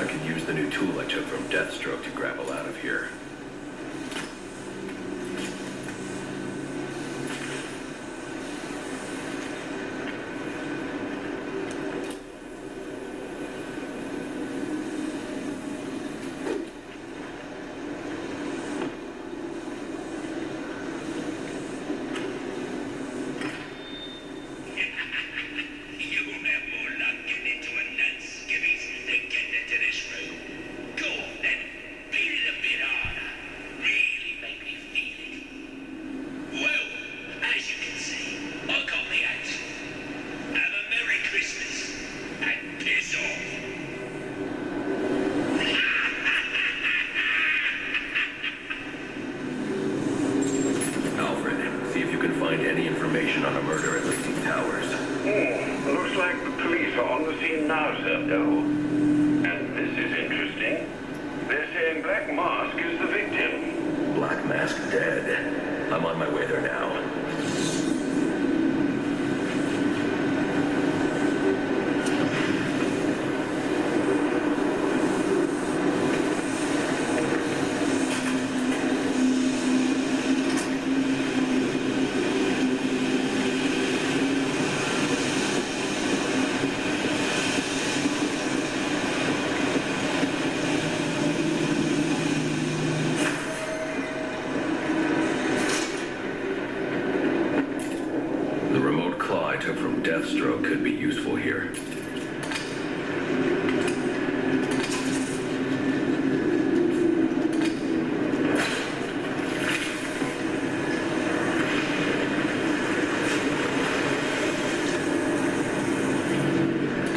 I could use the new tool I took from Deathstroke to grapple out of here. Any information on a murder at Leaning Towers? Looks like the police are on the scene now, Sir Doe. And this is interesting. They're saying Black Mask is the victim. Black Mask dead. I'm on my way there now. From Deathstroke could be useful here.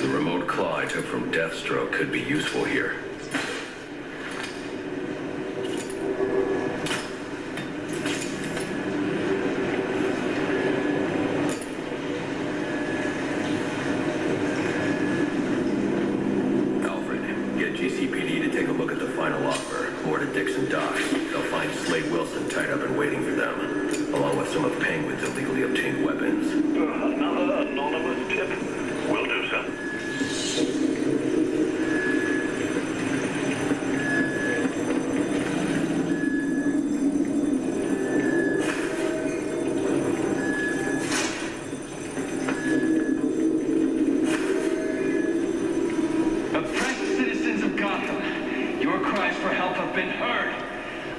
The remote claw I took from Deathstroke could be useful here. Some of Penguin's illegally obtained weapons. Another anonymous tip. Will do, sir. Oppressed citizens of Gotham, your cries for help have been heard.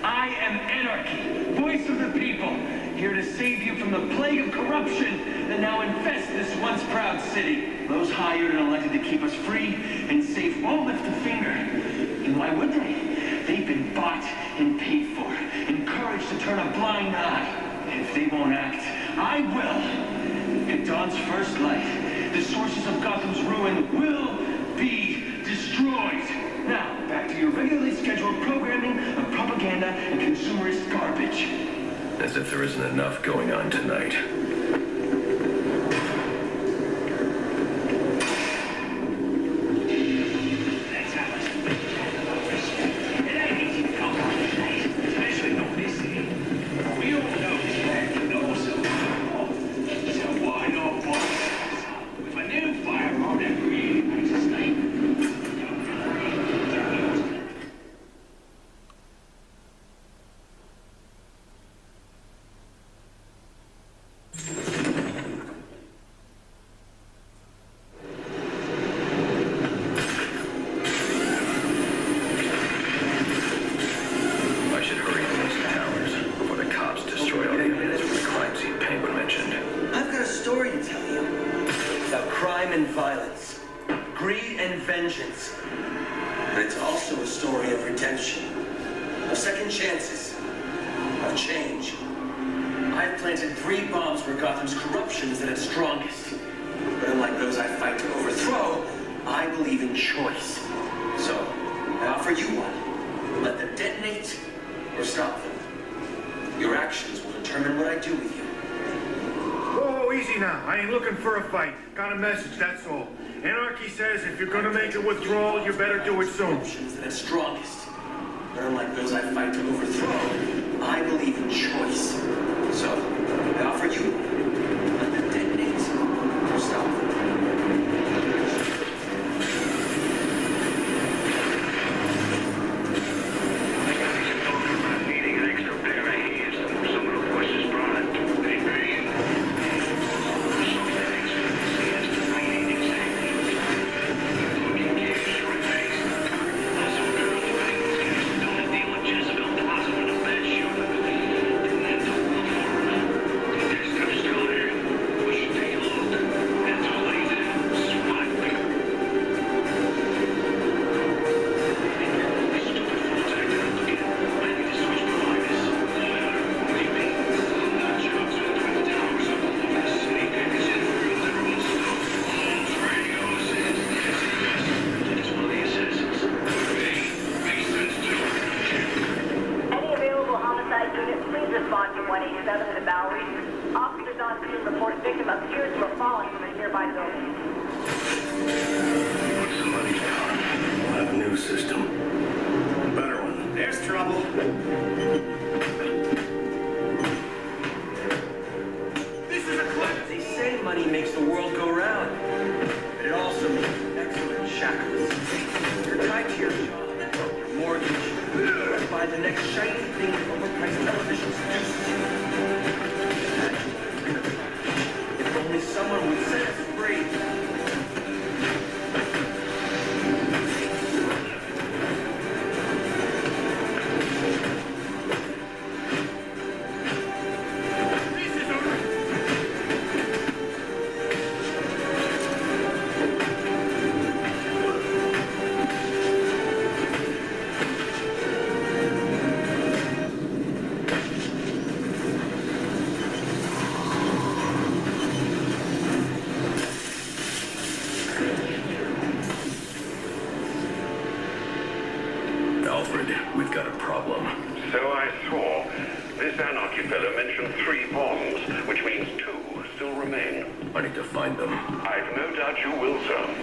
I am Anarchy, voice of the people, here to save you from the plague of corruption that now infests this once proud city. Those hired and elected to keep us free and safe won't lift a finger. And why would they? They've been bought and paid for, encouraged to turn a blind eye. And if they won't act, I will. At dawn's first light, the sources of Gotham's ruin will be destroyed. Now, back to your regularly scheduled programming of propaganda and consumerist garbage. As if there isn't enough going on tonight. And violence, greed and vengeance. But it's also a story of redemption, of second chances, of change. I've planted 3 bombs where Gotham's corruption is at its strongest. But unlike those I fight to overthrow, I believe in choice. So, I offer you one. Let them detonate or stop them. Your actions will determine what I do with you. Oh, easy now. I ain't looking for a fight. Got a message, that's all. Anarchy says if you're gonna make a withdrawal, you better do it soon. Options that are strongest. But unlike those I fight to overthrow, I believe in choice. So, I offer you one. Let them detonate or stop them. Alfred, we've got a problem. So I saw. This anarchy fellow mentioned 3 bombs, which means 2 still remain. I need to find them. I've no doubt you will, sir.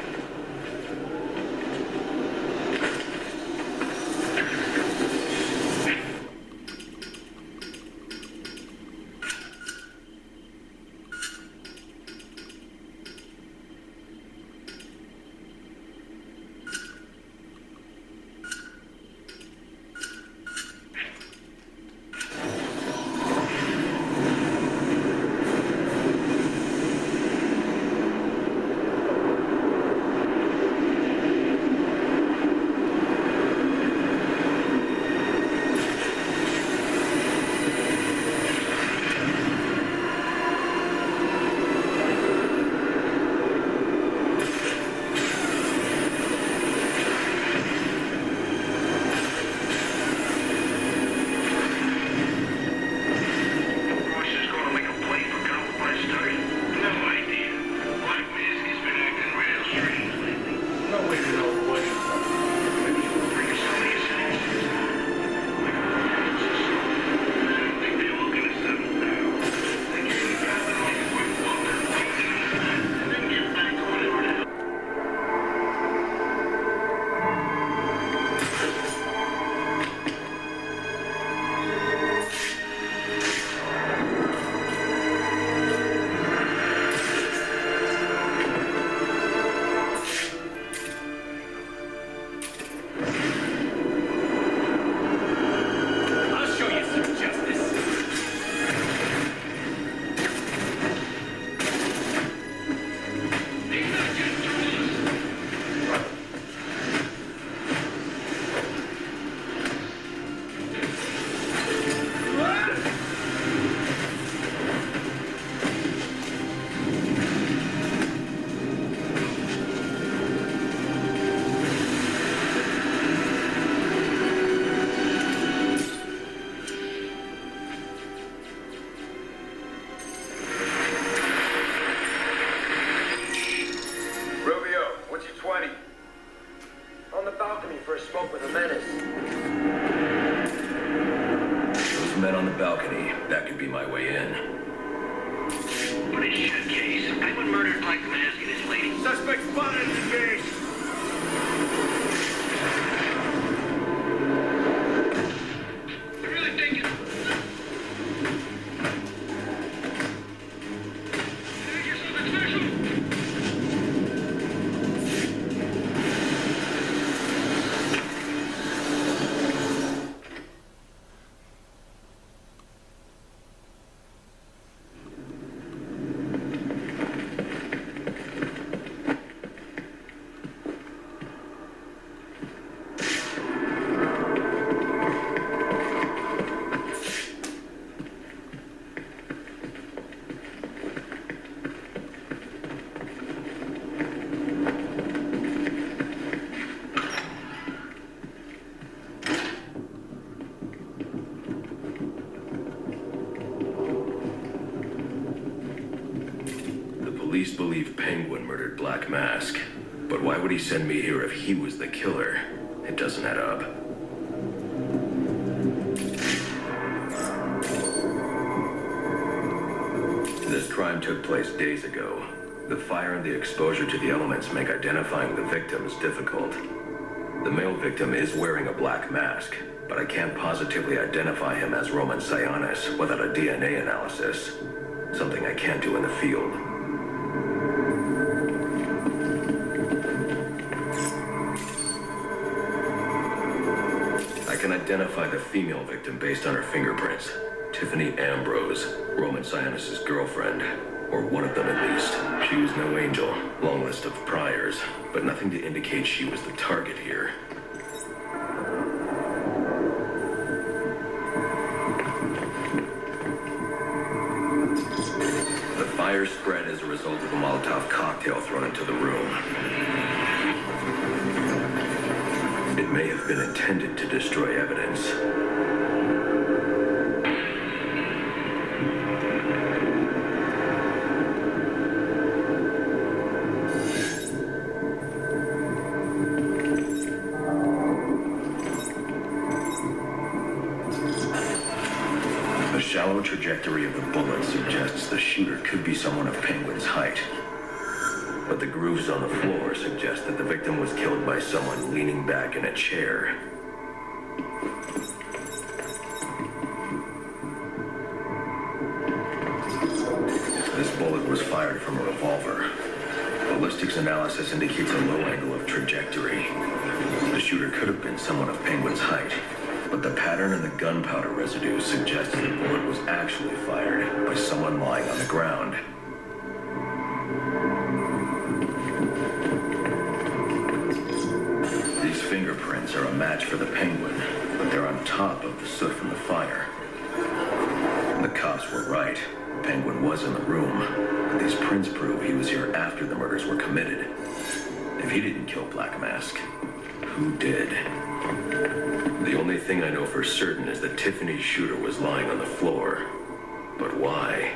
Men on the balcony. That could be my way in. What a shit case. Penguin murdered Black Mask and his lady. Suspect spotted in the gate. I really think it... Here's something special. Police believe Penguin murdered Black Mask. But why would he send me here if he was the killer? It doesn't add up. This crime took place days ago. The fire and the exposure to the elements make identifying the victims difficult. The male victim is wearing a black mask, but I can't positively identify him as Roman Sionis without a DNA analysis. Something I can't do in the field. I can identify the female victim based on her fingerprints. Tiffany Ambrose, Roman Sionis' girlfriend. Or one of them at least. She was no angel, long list of priors, but nothing to indicate she was the target here. The fire spread as a result of a Molotov cocktail thrown into the room. It may have been intended to destroy evidence. shallow trajectory of the bullet suggests the shooter could be someone of Penguin's height. But the grooves on the floor suggest that the victim was killed by someone leaning back in a chair. This bullet was fired from a revolver. Ballistics analysis indicates a low angle of trajectory. The shooter could have been someone of Penguin's height, but the pattern in the gunpowder residue suggests the bullet was actually fired by someone lying on the ground. These fingerprints are a match for the Penguin, but they're on top of the soot from the fire. The cops were right. The Penguin was in the room, but these prints prove he was here after the murders were committed. If he didn't kill Black Mask, who did? The only thing I know for certain is that Tiffany's shooter was lying on the floor. But why?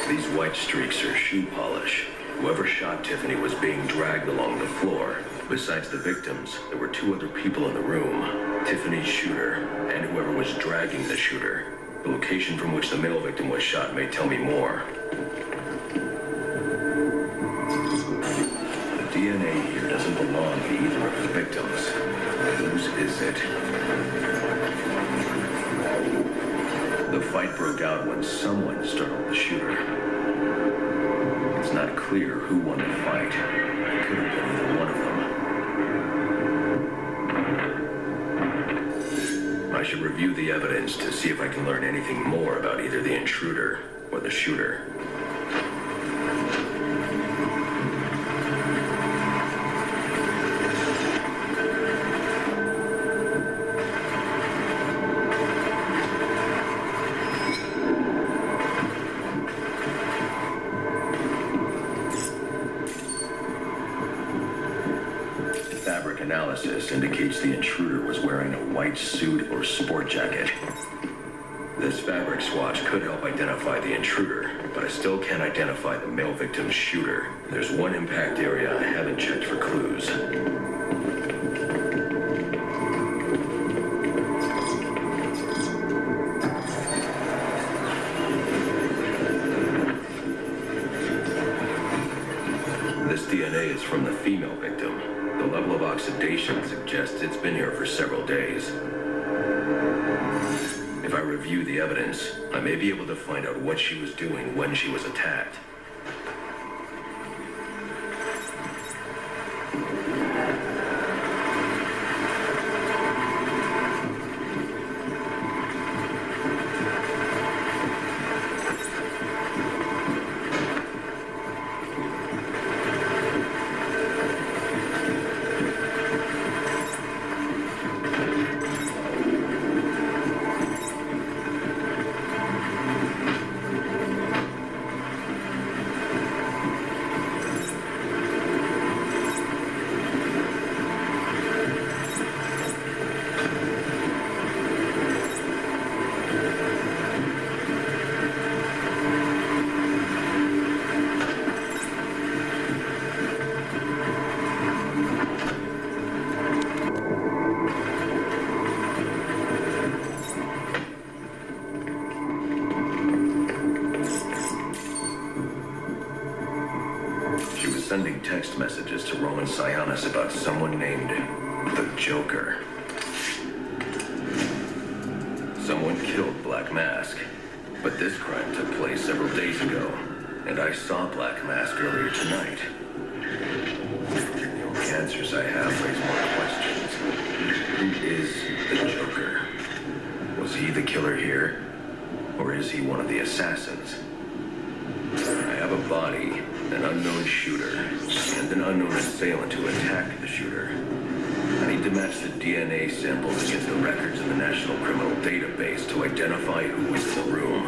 These white streaks are shoe polish. Whoever shot Tiffany was being dragged along the floor. Besides the victims, there were two other people in the room. Tiffany's shooter, and whoever was dragging the shooter. The location from which the male victim was shot may tell me more. The DNA here doesn't belong to either of the victims. Whose is it? The fight broke out when someone startled the shooter. It's not clear who won the fight. It could have been either one of them. I should review the evidence to see if I can learn anything more about either the intruder or the shooter. Analysis indicates the intruder was wearing a white suit or sport jacket. This fabric swatch could help identify the intruder, but I still can't identify the male victim's shooter. There's one impact area I haven't checked for clues. This DNA is from the female victim. The level of oxidation suggests it's been here for several days. If I review the evidence, I may be able to find out what she was doing when she was attacked. Sending text messages to Roman Sionis about someone named the Joker. Someone killed Black Mask, but this crime took place several days ago, and I saw Black Mask earlier tonight. The only answers I have raise more questions. Who is the Joker? Was he the killer here, or is he one of the assassins? I have a body, an unknown shooter, and an unknown assailant who attacked the shooter. I need to match the DNA samples against the records in the National Criminal Database to identify who was in the room.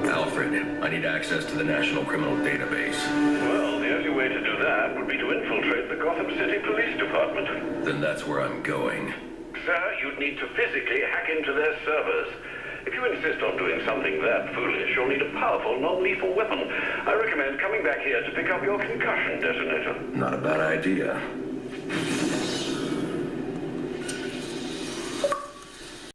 Alfred, I need access to the National Criminal Database. Well, the only way to do that would be to infiltrate the Gotham City Police Department. Then that's where I'm going. Sir, you'd need to physically hack into their servers. If you insist on doing something that foolish, you'll need a powerful, non-lethal weapon. I recommend coming back here to pick up your concussion detonator. Not a bad idea.